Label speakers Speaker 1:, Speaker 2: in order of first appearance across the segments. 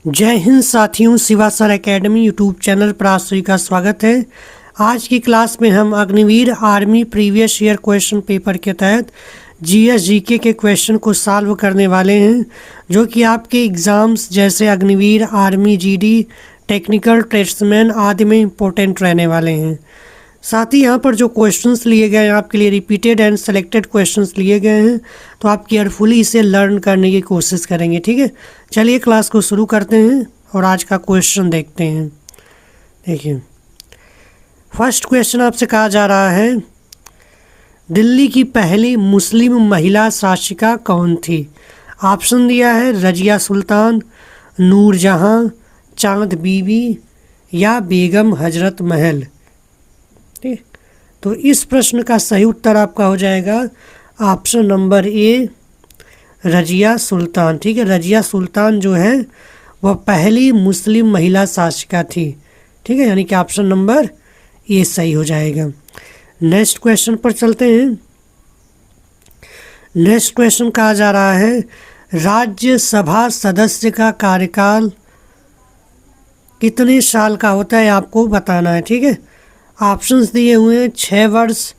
Speaker 1: जय हिंद साथियों, Shiva sir academy YouTube channel पर आप सभी का स्वागत है। आज की क्लास में हम Agniveer army previous year question paper के तहत जीएस जीके के क्वेश्चन को सॉल्व करने वाले हैं, जो कि आपके एग्ज़ाम्स जैसे Agniveer, army GD, technical tradesman आदि में इम्पोर्टेंट रहने वाले हैं। साथ ही यहाँ पर जो क्वेश्चंस लिए गए हैं आपके लिए रिपीटेड एंड सेलेक्टेड क्वेश्चंस लिए गए हैं, तो आप केयरफुली इसे लर्न करने की कोशिश करेंगे। ठीक है, चलिए क्लास को शुरू करते हैं और आज का क्वेश्चन देखते हैं। देखिए, फर्स्ट क्वेश्चन आपसे कहा जा रहा है, दिल्ली की पहली मुस्लिम महिला शासिका कौन थी? ऑप्शन दिया है रजिया सुल्तान, नूरजहां, चांद बीबी या बेगम हजरत महल। ठीक, तो इस प्रश्न का सही उत्तर आपका हो जाएगा option number A, Razia Sultan. ठीक है, रजिया सुल्तान जो है वह पहली मुस्लिम महिला शासिका थी। ठीक है, यानी कि ऑप्शन नंबर ए सही हो जाएगा। नेक्स्ट क्वेश्चन पर चलते हैं। नेक्स्ट क्वेश्चन कहा जा रहा है, राज्यसभा सदस्य का कार्यकाल कितने साल का होता है आपको बताना है। ठीक है, ऑप्शंस दिए हुए हैं 6 वर्ष,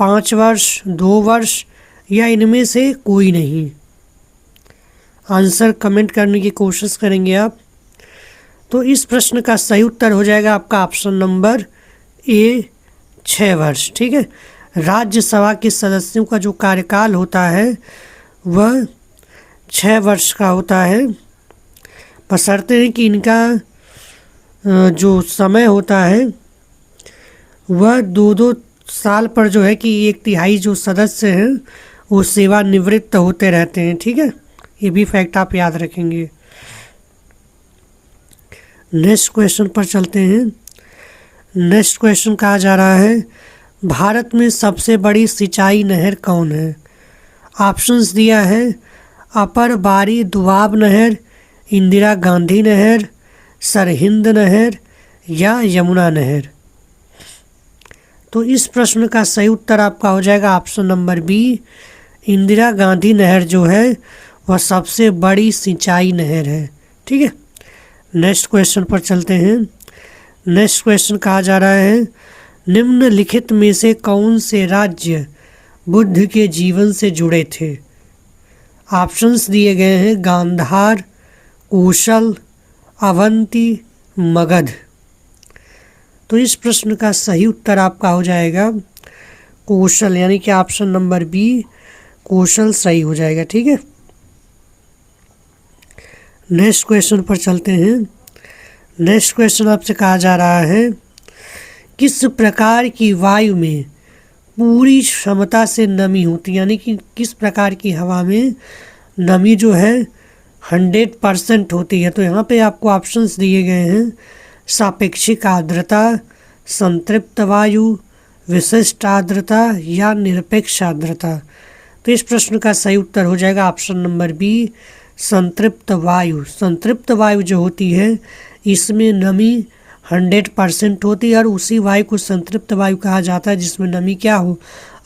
Speaker 1: 5 वर्ष, 2 वर्ष या इनमें से कोई नहीं। आंसर कमेंट करने की कोशिश करेंगे आप। तो इस प्रश्न का सही उत्तर हो जाएगा आपका ऑप्शन नंबर ए, 6 वर्ष। ठीक है, राज्यसभा के सदस्यों का जो कार्यकाल होता है वह 6 वर्ष का होता है, बशर्ते हैं कि इनका जो समय होता है वह 2-2 साल पर जो है कि 1/3 जो सदस्य हैं वो सेवानिवृत्त होते रहते हैं। ठीक है, ये भी फैक्ट आप याद रखेंगे। नेक्स्ट क्वेश्चन पर चलते हैं। नेक्स्ट क्वेश्चन कहा जा रहा है, भारत में सबसे बड़ी सिंचाई नहर कौन है? ऑप्शंस दिया है अपर बारी दुआब नहर, इंदिरा गांधी नहर, सरहिंद नहर या यमुना नहर। तो इस प्रश्न का सही उत्तर आपका हो जाएगा option number B, Indira Gandhi नहर जो है वह सबसे बड़ी सिंचाई नहर है। ठीक है, नेक्स्ट क्वेश्चन पर चलते हैं। नेक्स्ट क्वेश्चन कहा जा रहा है, निम्नलिखित में से कौन से राज्य बुद्ध के जीवन से जुड़े थे? ऑप्शंस दिए गए हैं गांधार, कौशल, अवंती, मगध। तो इस प्रश्न का सही उत्तर आपका हो जाएगा कौशल, यानी कि ऑप्शन नंबर बी, कौशल सही हो जाएगा। ठीक है, नेक्स्ट क्वेश्चन पर चलते हैं। नेक्स्ट क्वेश्चन आपसे कहा जा रहा है, किस प्रकार की वायु में पूरी क्षमता से नमी होती है? यानी कि किस प्रकार की हवा में नमी जो है 100% होती है? तो यहाँ पे आपको ऑप्शंस दिए गए हैं सापेक्षिक आर्द्रता, संतृप्त वायु, विशिष्ट आर्द्रता या निरपेक्ष आर्द्रता। तो इस प्रश्न का सही उत्तर हो जाएगा ऑप्शन नंबर बी, संतृप्त वायु। संतृप्त वायु जो होती है इसमें नमी 100% होती है और उसी वायु को संतृप्त वायु कहा जाता है जिसमें नमी क्या हो,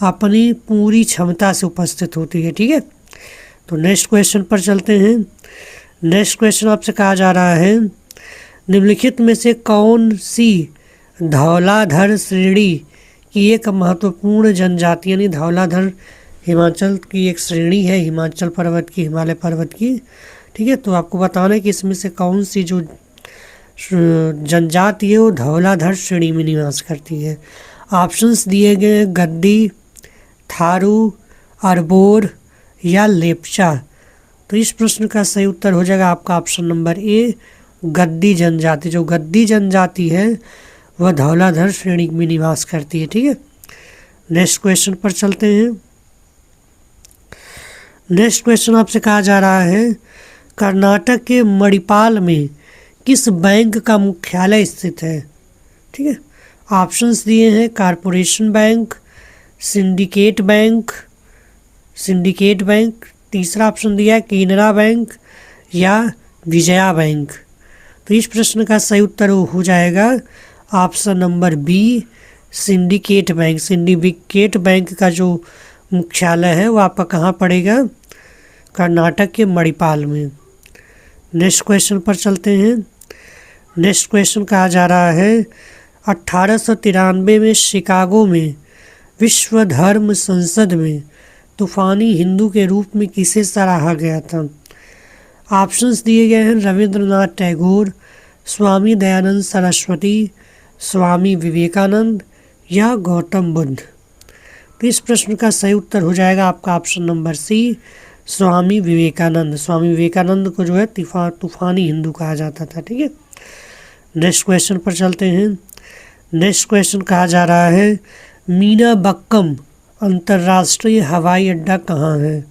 Speaker 1: अपनी पूरी क्षमता से उपस्थित होती है। ठीक है, तो नेक्स्ट क्वेश्चन पर चलते हैं। नेक्स्ट क्वेश्चन आपसे कहा जा रहा है, निम्नलिखित में से कौन सी धौलाधर श्रेणी की एक महत्वपूर्ण जनजाति, यानी धौलाधर हिमाचल की एक श्रेणी है, हिमाचल पर्वत की, हिमालय पर्वत की। ठीक है, तो आपको बताना है कि इसमें से कौन सी जो जनजाति है वो धौलाधर श्रेणी में निवास करती है। ऑप्शंस दिए गए गद्दी, थारू, अरबोर या लेप्चा। तो इस प्रश्न का सही उत्तर हो जाएगा आपका ऑप्शन नंबर ए, गद्दी जनजाति। जो गद्दी जनजाति है वह धौलाधर श्रेणी में निवास करती है। ठीक है, नेक्स्ट क्वेश्चन पर चलते हैं। नेक्स्ट क्वेश्चन आपसे कहा जा रहा है, कर्नाटक के मणिपाल में किस बैंक का मुख्यालय स्थित है? ठीक है, ऑप्शंस दिए हैं कारपोरेशन बैंक, सिंडिकेट बैंक, तीसरा ऑप्शन दिया है केनरा बैंक या विजया बैंक। तो इस प्रश्न का सही उत्तर हो जाएगा option number B, syndicate bank. Syndicate bank का जो मुख्यालय है वो आपका कहाँ पड़ेगा? कर्नाटक के मणिपाल में। नेक्स्ट क्वेश्चन पर चलते हैं। नेक्स्ट क्वेश्चन कहा जा रहा है 1893 में शिकागो में विश्व धर्म संसद में तूफानी हिंदू के रूप में किसे सराहा गया था? ऑप्शंस दिए गए हैं रविंद्रनाथ टैगोर, स्वामी दयानंद सरस्वती, स्वामी विवेकानंद या गौतम बुद्ध। तो इस प्रश्न का सही उत्तर हो जाएगा आपका option number C, Swami Vivekananda. Swami Vivekananda को जो है तूफानी हिंदू कहा जाता था। ठीक है, नेक्स्ट क्वेश्चन पर चलते हैं। नेक्स्ट क्वेश्चन कहा जा रहा है मीनाबक्कम अंतर्राष्ट्रीय हवाई अड्डा कहाँ है?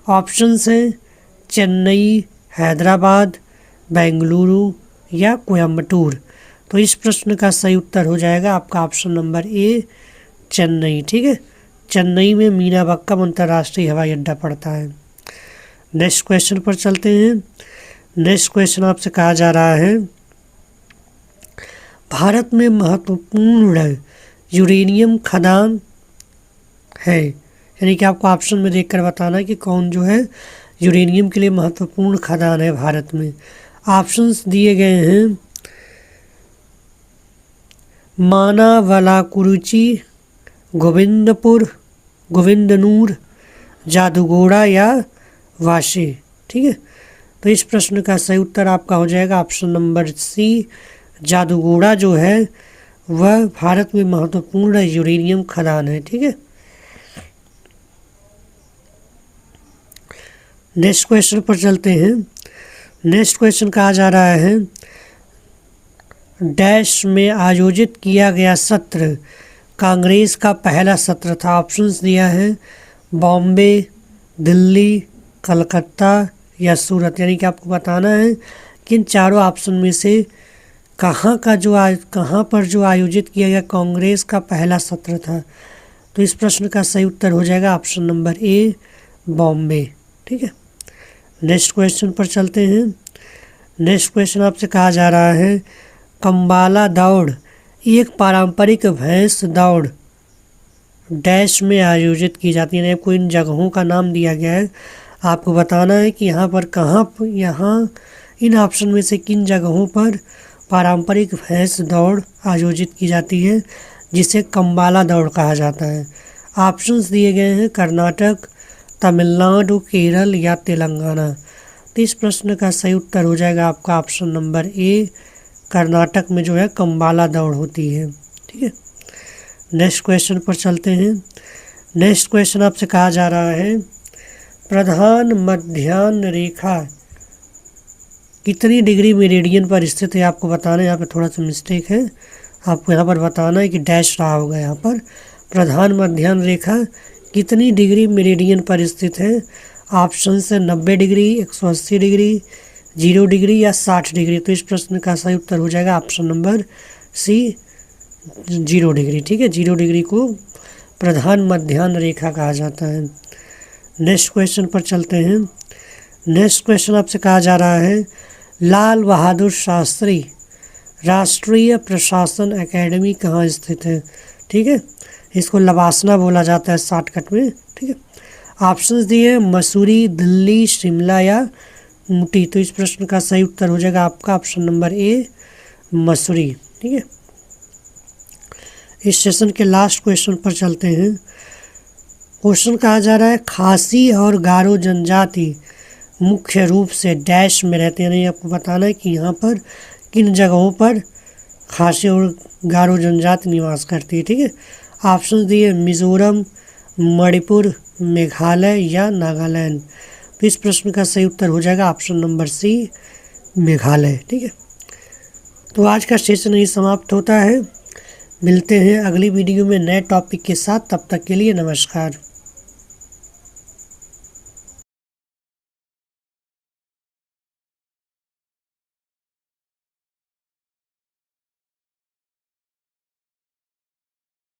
Speaker 1: ऑप्शंस हैं चेन्नई, हैदराबाद, बेंगलुरु या कोयम्बटूर। तो इस प्रश्न का सही उत्तर हो जाएगा आपका ऑप्शन नंबर ए, चेन्नई। ठीक है, चेन्नई में मीनाबक्कम अंतर्राष्ट्रीय हवाई अड्डा पड़ता है। नेक्स्ट क्वेश्चन पर चलते हैं। नेक्स्ट क्वेश्चन आपसे कहा जा रहा है भारत में महत्वपूर्ण यूरेनियम खदान है, यानी कि आपको ऑप्शन में देखकर बताना है कि कौन जो है यूरेनियम के लिए महत्वपूर्ण खदान है भारत में। ऑप्शंस दिए गए हैं मानावलाकुरुचि, गोविंदपुर, गोविंदनूर, जादूगोड़ा या वाशी। ठीक है, तो इस प्रश्न का सही उत्तर आपका हो जाएगा ऑप्शन नंबर सी, जादूगोड़ा जो है वह भारत में महत्वपूर्ण यूरेनियम खदान है। ठीक है, नेक्स्ट क्वेश्चन पर चलते हैं। नेक्स्ट क्वेश्चन कहा जा रहा है डैश में आयोजित किया गया सत्र कांग्रेस का पहला सत्र था। ऑप्शंस दिया है बॉम्बे, दिल्ली, कलकत्ता या सूरत, यानी कि आपको बताना है कि इन चारों ऑप्शन में से कहाँ पर जो आयोजित किया गया कांग्रेस का पहला सत्र था। तो इस प्रश्न का सही उत्तर हो जाएगा ऑप्शन नंबर ए, बॉम्बे। ठीक है, नेक्स्ट क्वेश्चन पर चलते हैं। नेक्स्ट क्वेश्चन आपसे कहा जा रहा है कंबाला दौड़ एक पारंपरिक भैंस दौड़ डैश में आयोजित की जाती है। आपको इन जगहों का नाम दिया गया है, आपको बताना है कि यहाँ इन ऑप्शन में से किन जगहों पर पारंपरिक भैंस दौड़ आयोजित की जाती है जिसे कंबाला दौड़ कहा जाता है। ऑप्शंस दिए गए हैं कर्नाटक, तमिलनाडु, केरल या तेलंगाना। तो इस प्रश्न का सही उत्तर हो जाएगा आपका ऑप्शन नंबर ए, कर्नाटक में जो है कंबाला दौड़ होती है। ठीक है, नेक्स्ट क्वेश्चन पर चलते हैं। नेक्स्ट क्वेश्चन आपसे कहा जा रहा है प्रधान मध्याह्न रेखा कितनी डिग्री मेरिडियन पर स्थित है? आपको बताना है, यहाँ पे थोड़ा सा मिस्टेक है, आपको यहाँ पर बताना है कि डैश रहा होगा। यहाँ पर प्रधान मध्याह्न रेखा कितनी डिग्री मेरिडियन पर स्थित है? ऑप्शन से 90 डिग्री, 180 डिग्री, 0 डिग्री या 60 डिग्री। तो इस प्रश्न का सही उत्तर हो जाएगा ऑप्शन नंबर सी, 0 डिग्री। ठीक है, 0 डिग्री को प्रधान मध्याह्न रेखा कहा जाता है। नेक्स्ट क्वेश्चन पर चलते हैं। नेक्स्ट क्वेश्चन आपसे कहा जा रहा है लाल बहादुर शास्त्री राष्ट्रीय प्रशासन अकेडमी कहाँ स्थित है? ठीक है, इसको लवासना बोला जाता है शॉर्टकट में। ठीक है, ऑप्शंस दिए मसूरी, दिल्ली, शिमला या ऊटी। तो इस प्रश्न का सही उत्तर हो जाएगा आपका ऑप्शन नंबर ए, मसूरी। ठीक है, इस सेशन के लास्ट क्वेश्चन पर चलते हैं। क्वेश्चन कहा जा रहा है खासी और गारो जनजाति मुख्य रूप से डैश में रहते हैं। नहीं, आपको बताना है कि यहाँ पर किन जगहों पर खासी और गारो जनजाति निवास करती है। ठीक है, ऑप्शन दिए मिजोरम, मणिपुर, मेघालय या नागालैंड। तो इस प्रश्न का सही उत्तर हो जाएगा ऑप्शन नंबर सी, मेघालय। ठीक है, तो आज का सेशन यही समाप्त होता है। मिलते हैं अगली वीडियो में नए टॉपिक के साथ, तब तक के लिए नमस्कार।